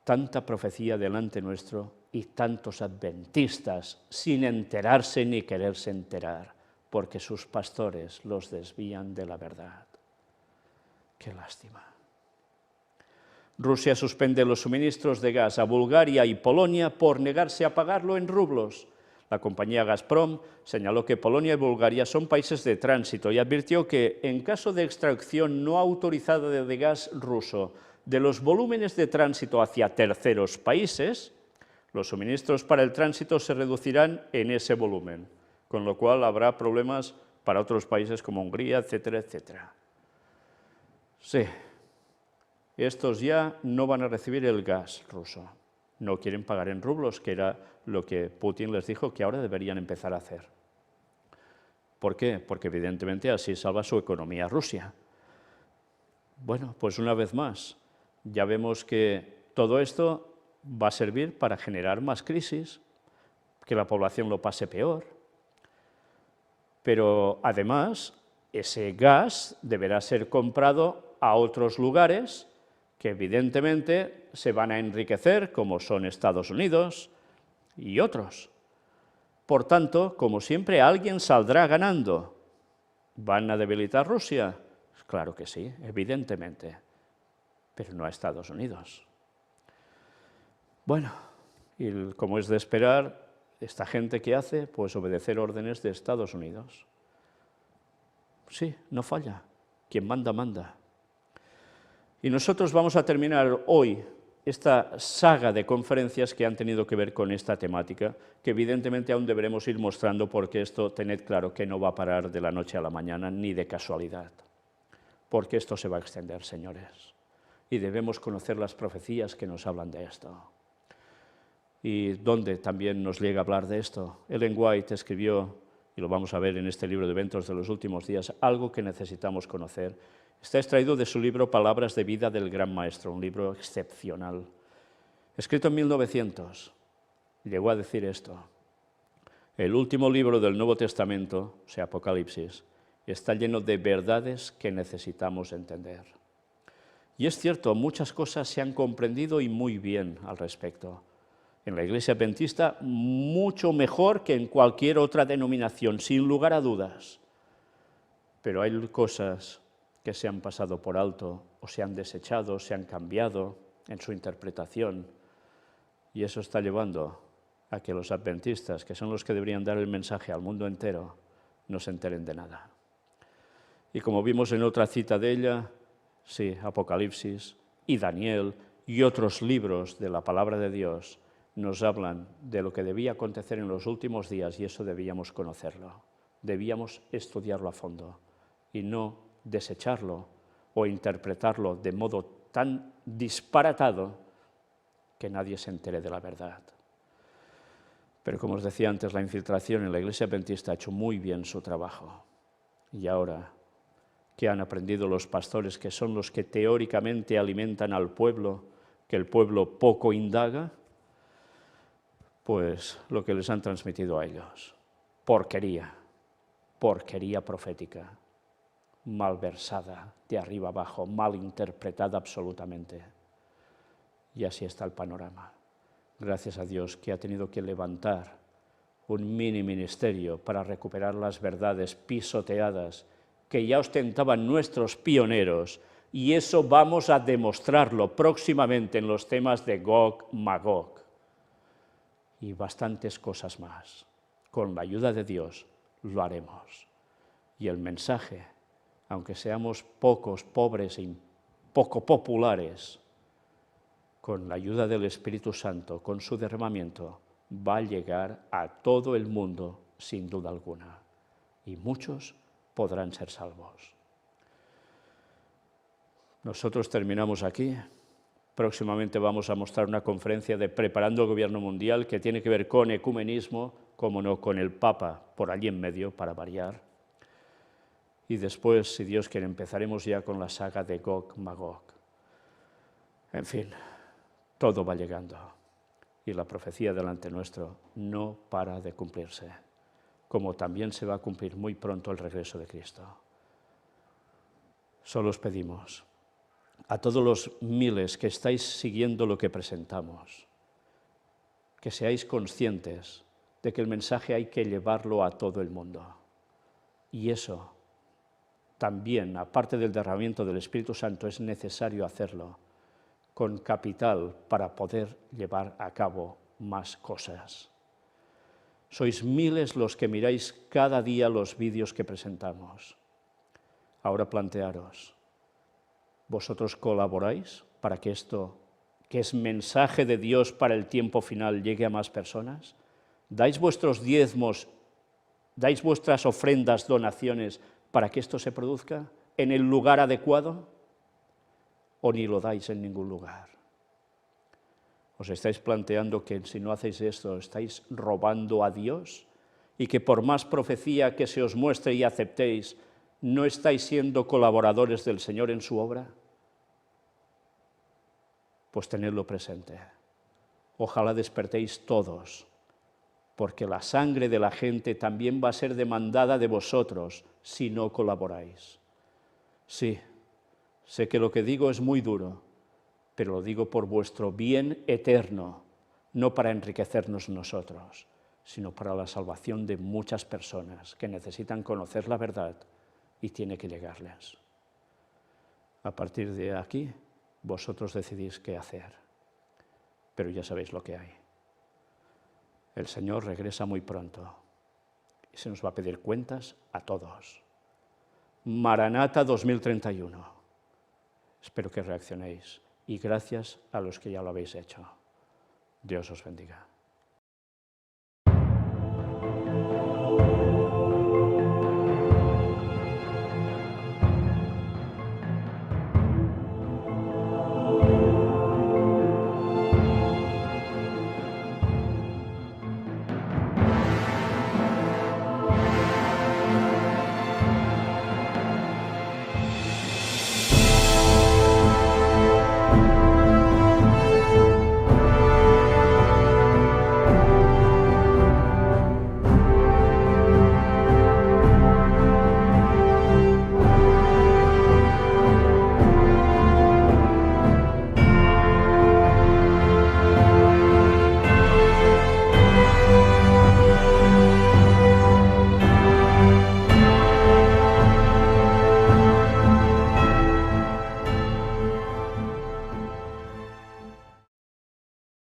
Tanta profecía delante nuestro y tantos adventistas sin enterarse ni quererse enterar, porque sus pastores los desvían de la verdad. ¡Qué lástima! Rusia suspende los suministros de gas a Bulgaria y Polonia por negarse a pagarlo en rublos. La compañía Gazprom señaló que Polonia y Bulgaria son países de tránsito y advirtió que, en caso de extracción no autorizada de gas ruso de los volúmenes de tránsito hacia terceros países, los suministros para el tránsito se reducirán en ese volumen, con lo cual habrá problemas para otros países como Hungría, etcétera, etcétera. Sí, estos ya no van a recibir el gas ruso. No quieren pagar en rublos, que era lo que Putin les dijo que ahora deberían empezar a hacer. ¿Por qué? Porque evidentemente así salva su economía Rusia. Bueno, pues una vez más, ya vemos que todo esto va a servir para generar más crisis, que la población lo pase peor. Pero además, ese gas deberá ser comprado a otros lugares que evidentemente se van a enriquecer, como son Estados Unidos y otros. Por tanto, como siempre, alguien saldrá ganando. ¿Van a debilitar Rusia? Claro que sí, evidentemente, pero no a Estados Unidos. Bueno, y como es de esperar, esta gente ¿qué hace? Pues obedecer órdenes de Estados Unidos. Sí, no falla. Quien manda, manda. Y nosotros vamos a terminar hoy esta saga de conferencias que han tenido que ver con esta temática, que evidentemente aún deberemos ir mostrando, porque esto, tened claro, que no va a parar de la noche a la mañana, ni de casualidad, porque esto se va a extender, señores, y debemos conocer las profecías que nos hablan de esto. ¿Y dónde también nos llega a hablar de esto? Ellen White escribió, y lo vamos a ver en este libro de eventos de los últimos días, algo que necesitamos conocer. Está extraído de su libro Palabras de vida del Gran Maestro, un libro excepcional. Escrito en 1900, llegó a decir esto: el último libro del Nuevo Testamento, o sea, Apocalipsis, está lleno de verdades que necesitamos entender. Y es cierto, muchas cosas se han comprendido y muy bien al respecto. En la Iglesia Adventista, mucho mejor que en cualquier otra denominación, sin lugar a dudas. Pero hay cosas que se han pasado por alto, o se han desechado, se han cambiado en su interpretación, y eso está llevando a que los adventistas, que son los que deberían dar el mensaje al mundo entero, no se enteren de nada. Y como vimos en otra cita de ella, sí, Apocalipsis y Daniel y otros libros de la palabra de Dios nos hablan de lo que debía acontecer en los últimos días, y eso debíamos conocerlo, debíamos estudiarlo a fondo y no desecharlo o interpretarlo de modo tan disparatado que nadie se entere de la verdad. Pero como os decía antes, la infiltración en la Iglesia Adventista ha hecho muy bien su trabajo. Y ahora que han aprendido los pastores, que son los que teóricamente alimentan al pueblo, que el pueblo poco indaga, pues lo que les han transmitido a ellos: porquería, porquería profética, malversada de arriba abajo, mal interpretada absolutamente. Y así está el panorama. Gracias a Dios que ha tenido que levantar un mini ministerio para recuperar las verdades pisoteadas que ya ostentaban nuestros pioneros, y eso vamos a demostrarlo próximamente en los temas de Gog, Magog y bastantes cosas más. Con la ayuda de Dios lo haremos. Y el mensaje, aunque seamos pocos, pobres y poco populares, con la ayuda del Espíritu Santo, con su derramamiento, va a llegar a todo el mundo sin duda alguna, y muchos podrán ser salvos. Nosotros terminamos aquí. Próximamente vamos a mostrar una conferencia de Preparando el Gobierno Mundial, que tiene que ver con ecumenismo, como no, con el Papa por allí en medio, para variar. Y después, si Dios quiere, empezaremos ya con la saga de Gog, Magog. En fin, todo va llegando. y la profecía delante nuestro no para de cumplirse, como también se va a cumplir muy pronto el regreso de Cristo. Solo os pedimos, a todos los miles que estáis siguiendo lo que presentamos, que seáis conscientes de que el mensaje hay que llevarlo a todo el mundo. Y eso también, aparte del derramamiento del Espíritu Santo, es necesario hacerlo con capital para poder llevar a cabo más cosas. Sois miles los que miráis cada día los vídeos que presentamos. Ahora plantearos, ¿vosotros colaboráis para que esto, que es mensaje de Dios para el tiempo final, llegue a más personas? ¿Dais vuestros diezmos, dais vuestras ofrendas, donaciones para que esto se produzca en el lugar adecuado? ¿O ni lo dais en ningún lugar? ¿Os estáis planteando que si no hacéis esto estáis robando a Dios? Y que por más profecía que se os muestre y aceptéis, ¿no estáis siendo colaboradores del Señor en su obra? Pues tenedlo presente. Ojalá despertéis todos, porque la sangre de la gente también va a ser demandada de vosotros si no colaboráis. Sí, sé que lo que digo es muy duro, pero lo digo por vuestro bien eterno, no para enriquecernos nosotros, sino para la salvación de muchas personas que necesitan conocer la verdad y tiene que llegarles. A partir de aquí, vosotros decidís qué hacer, pero ya sabéis lo que hay. El Señor regresa muy pronto y se nos va a pedir cuentas a todos. Maranata 2031. Espero que reaccionéis y gracias a los que ya lo habéis hecho. Dios os bendiga.